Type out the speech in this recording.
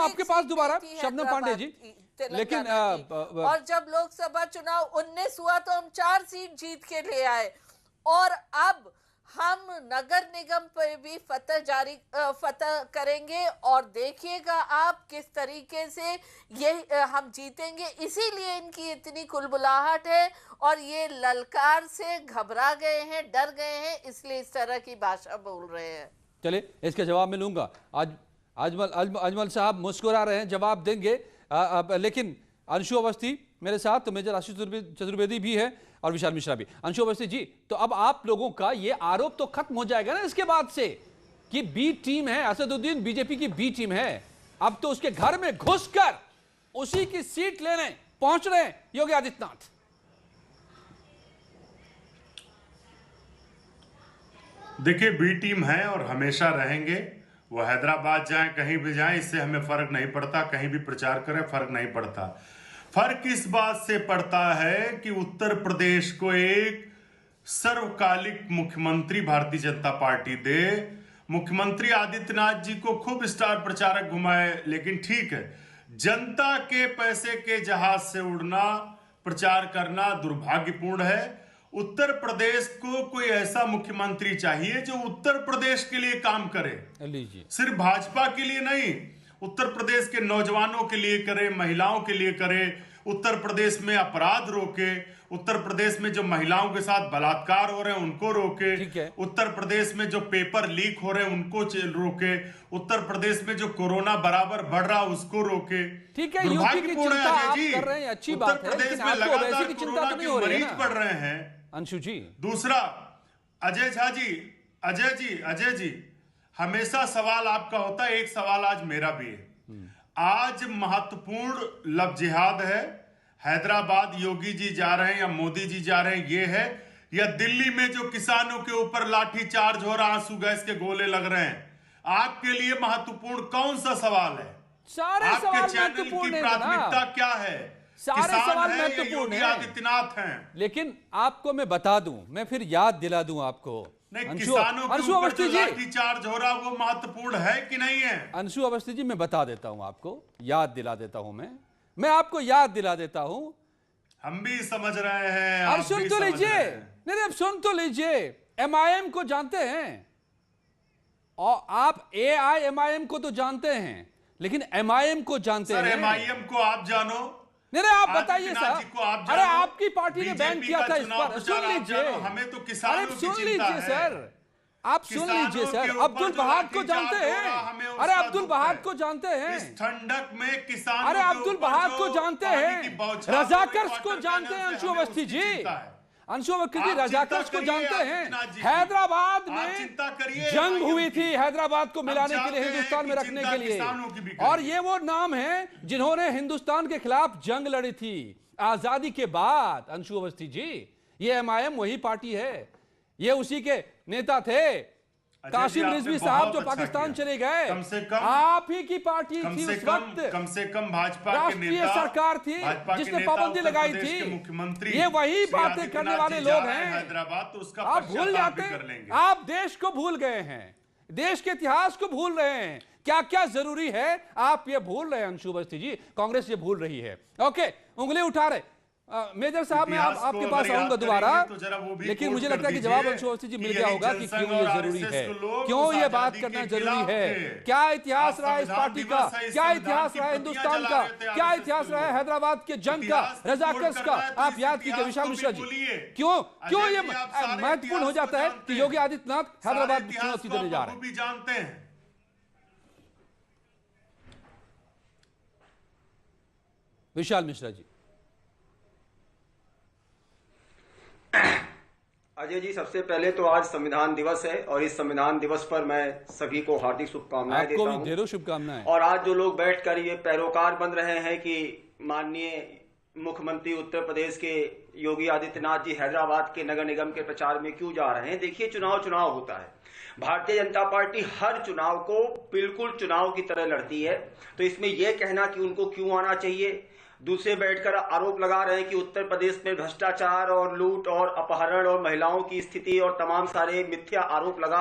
आपके पास दोबारा शबनम पांडे जी। लेकिन और जब लोकसभा चुनाव 19 हुआ तो हम 4 सीट जीत के ले आए, और अब हम नगर निगम पे भी फतह करेंगे, और देखिएगा आप किस तरीके से ये हम जीतेंगे। इसीलिए इनकी इतनी कुलबुलाहट है, और ये ललकार से घबरा गए हैं, डर गए हैं, इसलिए इस तरह की भाषा बोल रहे हैं। चलिए इसके जवाब में लूंगा। आज अजमल साहब मुस्कुरा रहे हैं, जवाब देंगे। लेकिन अंशु अवस्थी मेरे साथ, तो मेजर आशीष चतुर्वेदी भी है और विशाल मिश्रा भी। अंशु अवस्थी जी, तो अब आप लोगों का ये आरोप तो खत्म हो जाएगा ना इसके बाद से कि बी टीम है, असदुद्दीन बीजेपी की बी टीम है। अब तो उसके घर में घुसकर उसी की सीट लेने पहुंच रहे हैं योगी आदित्यनाथ। देखिए, बी टीम है और हमेशा रहेंगे। वो हैदराबाद जाएं, कहीं भी जाएं, इससे हमें फर्क नहीं पड़ता। कहीं भी प्रचार करें, फर्क नहीं पड़ता। फर्क इस बात से पड़ता है कि उत्तर प्रदेश को एक सर्वकालिक मुख्यमंत्री भारतीय जनता पार्टी दे। मुख्यमंत्री आदित्यनाथ जी को खूब स्टार प्रचारक घुमाए, लेकिन ठीक है, जनता के पैसे के जहाज से उड़ना, प्रचार करना दुर्भाग्यपूर्ण है। उत्तर प्रदेश को कोई ऐसा मुख्यमंत्री चाहिए जो उत्तर प्रदेश के लिए काम करे, सिर्फ भाजपा के लिए नहीं, उत्तर प्रदेश के नौजवानों के लिए करे, महिलाओं के लिए करे, उत्तर प्रदेश में अपराध रोके, उत्तर प्रदेश में जो महिलाओं के साथ बलात्कार हो रहे हैं उनको रोके, उत्तर प्रदेश में जो पेपर लीक हो रहे हैं उनको रोके, उत्तर प्रदेश में जो कोरोना बराबर बढ़ रहा उसको रोके। ठीक है, यूपी की चिंता आप कर रहे हैं, अच्छी बात है, उत्तर प्रदेश में लगातार कोरोना के मरीज बढ़ रहे हैं। अंशु जी, दूसरा, अजय जी, हमेशा सवाल आपका होता है, एक सवाल आज मेरा भी है। आज महत्वपूर्ण लव जिहाद है। हैदराबाद योगी जी जा रहे हैं या मोदी जी जा रहे हैं, ये है, या दिल्ली में जो किसानों के ऊपर लाठी चार्ज हो रहा, आंसू गैस के गोले लग रहे हैं। आपके लिए महत्वपूर्ण कौन सा सवाल है? सारे आपके चैनल की प्राथमिकता क्या है? सारे सवाल महत्वपूर्ण है, आदित्यनाथ हैं। लेकिन आपको मैं बता दूं, मैं फिर याद दिला दूं आपको, अंशु अवस्थी जी, लाठीचार्ज हो रहा वो महत्वपूर्ण है कि नहीं है? अंशु अवस्थी जी, मैं बता देता हूं आपको, याद दिला देता हूं, मैं आपको याद दिला देता हूं। हम भी समझ रहे हैं, और सुन तो लीजिए, नहीं अब सुन तो लीजिए। एमआईएम को जानते हैं, और आप एआईएमआईएम को तो जानते हैं, लेकिन एमआईएम को जानते हैं? एमआईएम को आप जानो, नहीं आप बताइए सर। अरे आपकी पार्टी ने बैन किया था इस पर, सुन लीजिए। हमें तो किसानों की चिंता है। सुन लीजिए सर, आप सुन लीजिए सर। अब्दुल बहाद को जानते हैं? अरे अब्दुल बहाद को जानते हैं? इस ठंडक में किसानों, अरे अब्दुल बहाद को जानते हैं? रजाकर्स को जानते हैं अंशु अवस्थी जी? अंशु अवस्थी जी रजाकर्स को जानते हैं? हैदराबाद में जंग हुई थी, हैदराबाद को मिलाने के लिए, हिंदुस्तान में रखने के लिए, और ये वो नाम है जिन्होंने हिंदुस्तान के खिलाफ जंग लड़ी थी आजादी के बाद। अंशु अवस्थी जी, ये एमआईएम वही पार्टी है, ये उसी के नेता थे। कासिम रिजवी साहब जो पाकिस्तान चले गए, कम से कम आप ही की पार्टी थी उस वक्त, कम से कम भाजपा के राष्ट्रीय सरकार थी जिसने पाबंदी लगाई थी। मुख्यमंत्री ये वही बातें करने वाले लोग हैं। हैदराबाद तो उसका आप भूल जाते हैं, आप देश को भूल गए हैं, देश के इतिहास को भूल रहे हैं। क्या क्या जरूरी है आप ये भूल रहे हैं अंशु अवस्थी जी, कांग्रेस ये भूल रही है। ओके, उंगली उठा रहे। मेजर साहब, मैं आपके पास आऊंगा दोबारा, लेकिन मुझे लगता है कि जवाब अंशु अवस्थी जी मिल गया होगा कि क्यों ये जरूरी है, क्यों ये बात करना जरूरी है। क्या इतिहास रहा है इस पार्टी का, क्या इतिहास रहा है हिंदुस्तान का, क्या इतिहास रहा है हैदराबाद के जंग का, रजाकर्स का? आप याद कीजिए विशाल मिश्रा जी, क्यों ये महत्वपूर्ण हो जाता है कि योगी आदित्यनाथ हैदराबाद में चुनौती देने जा रहे हैं? विशाल मिश्रा जी। अजय जी, सबसे पहले तो आज संविधान दिवस है, और इस संविधान दिवस पर मैं सभी को हार्दिक शुभकामनाएं देता हूं। ढेरों शुभकामनाएं। और आज जो लोग बैठकर ये पैरोकार बन रहे हैं कि माननीय मुख्यमंत्री उत्तर प्रदेश के योगी आदित्यनाथ जी हैदराबाद के नगर निगम के प्रचार में क्यों जा रहे हैं? देखिए, चुनाव होता है। भारतीय जनता पार्टी हर चुनाव को बिल्कुल चुनाव की तरह लड़ती है, तो इसमें यह कहना कि उनको क्यों आना चाहिए। दूसरे बैठकर आरोप लगा रहे हैं कि उत्तर प्रदेश में भ्रष्टाचार और लूट और अपहरण और महिलाओं की स्थिति और तमाम सारे मिथ्या आरोप लगा